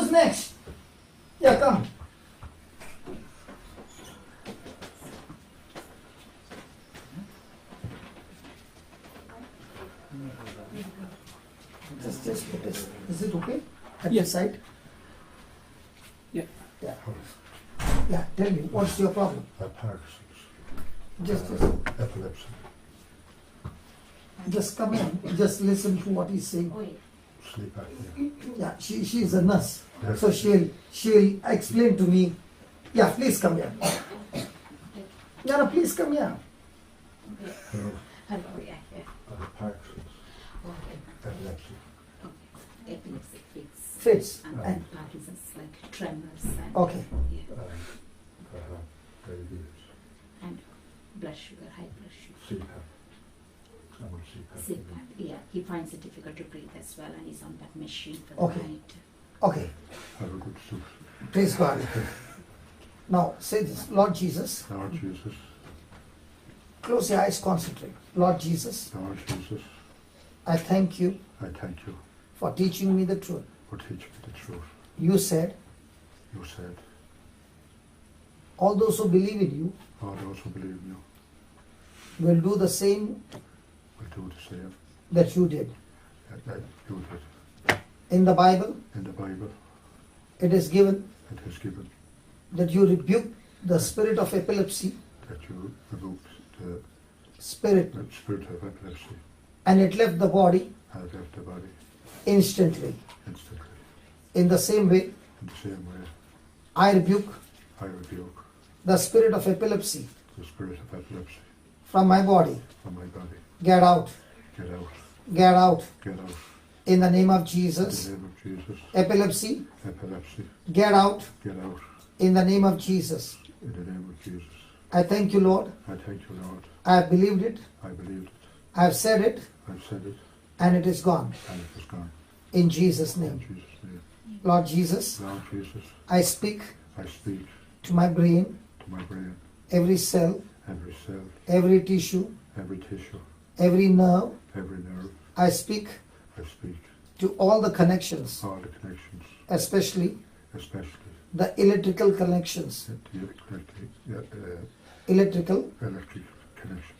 Who's next? Yeah, come. Just put this. Is it okay? At your side? Yeah. Yeah. Yeah, tell me, what's your problem? Parkinson's. Just Epilepsy. Just come in, just listen to what he's saying. Sleep apnea. Yeah, she is a nurse, Yes. so she'll explain to me. Yeah, please come here. No, please come here. Parkinson's. Epilepsy. Epilepsy Fits. and Parkinson's, like tremors and, Okay. Diabetes. and blood sugar, high blood sugar. CPAP. I'm on CPAP. CPAP, yeah, he finds it difficult to breathe as well, and he's on that machine for the Okay. night. Okay, Have a good soup. praise God. Now say this, Lord Jesus, Lord Jesus. close your eyes, concentrate. Lord Jesus, Lord Jesus. I thank you I thank you for teaching me the truth. for teaching me the truth. You said, You said, all those who believe in you all those who believe in you will do the same will do the same that you did. that you did. In the Bible, In the Bible, it is given it is given that you rebuke the spirit of epilepsy, that you rebuked the spirit, spirit of epilepsy and it left the body and it left the body instantly. instantly. In the same way, In the same way, I rebuke I rebuke the spirit of epilepsy the spirit of epilepsy from my body. from my body. Get out, Get out. get out. Get out. In the name of In Jesus. the name of Jesus. Epilepsy, Epilepsy. get out. Get out. In the name of Jesus. In the name of Jesus. I thank you, Lord. I thank you, Lord. I have believed it. I believed it. I have said it, I've said it, and it is gone. and it is gone. In Jesus' In name. Jesus' name. Lord Jesus, Lord Jesus, I speak I speak to my brain, to my brain, every cell, every cell, every tissue, every tissue, every nerve. every nerve. I speak I speak to all the connections, all the connections, especially especially the electrical connections. Electrical, electric connections.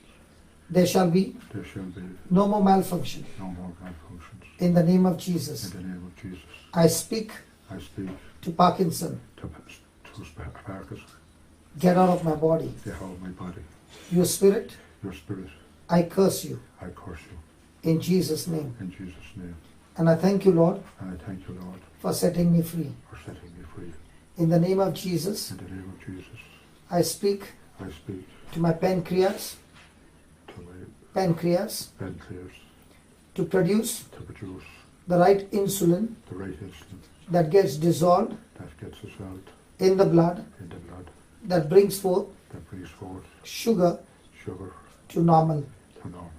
there shall be There shall be no more malfunction. no more malfunctions. In the name of In Jesus, the name of Jesus, I speak I speak to Parkinson. to Parkinson. Get out of my body. Get out of my body. Your spirit, Your spirit, I curse you I curse you. in Jesus' name. In Jesus' name. And I thank you, Lord, And I thank you, Lord, for setting me free. for setting me free. In the name of Jesus, In the name of Jesus, I speak I speak to my pancreas to my pancreas pancreas to produce to produce the right insulin the right insulin that gets dissolved that gets dissolved in the blood, in the blood, that brings forth that brings forth sugar sugar to normal. to normal.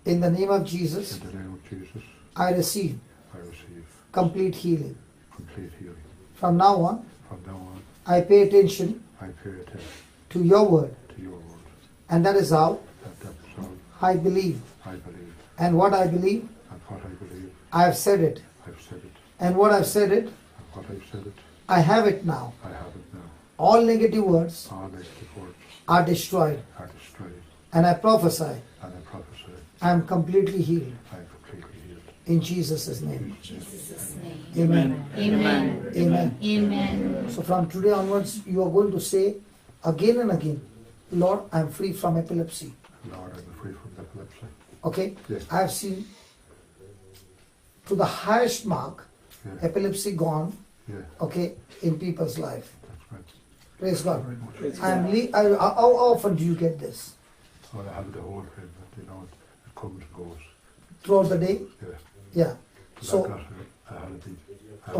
In the name of Jesus, In the name of Jesus, I receive I receive complete healing. complete healing. From now on, From now on, I pay attention I pay attention to your word, to your word. and that is how That is all I believe. I believe. And what I believe, And what I believe, I have said it. I've said it. And what I've said it, And what I've said it, I have it now. I have it now. All negative words All negative words are destroyed. are destroyed. And I prophesy, And I prophesy, I am completely healed. I am completely healed. In Jesus' name. Jesus' name. Amen. Amen. Amen. Amen. So from today onwards, you are going to say again and again, Lord, I am free from epilepsy. Lord, I'm free from epilepsy. Okay? Yes. I have seen to the highest mark, Yeah. epilepsy gone, Yeah, okay, in people's life. that's right. Praise God. Very much. How often do you get this? Well, I have it the whole time, but you know, it comes and goes. Throughout the day? Yeah. Yeah. But So, I had a big,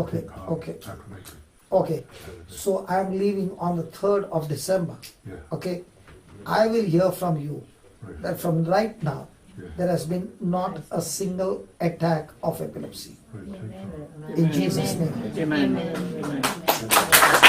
Okay, okay. Acromegaly. okay. So I'm leaving on the 3rd of December. Yeah, Okay? I will hear from you right. that from right now, Yeah, there has been not a single attack of epilepsy. right. Thank you. In Jesus' name. Amen. Amen.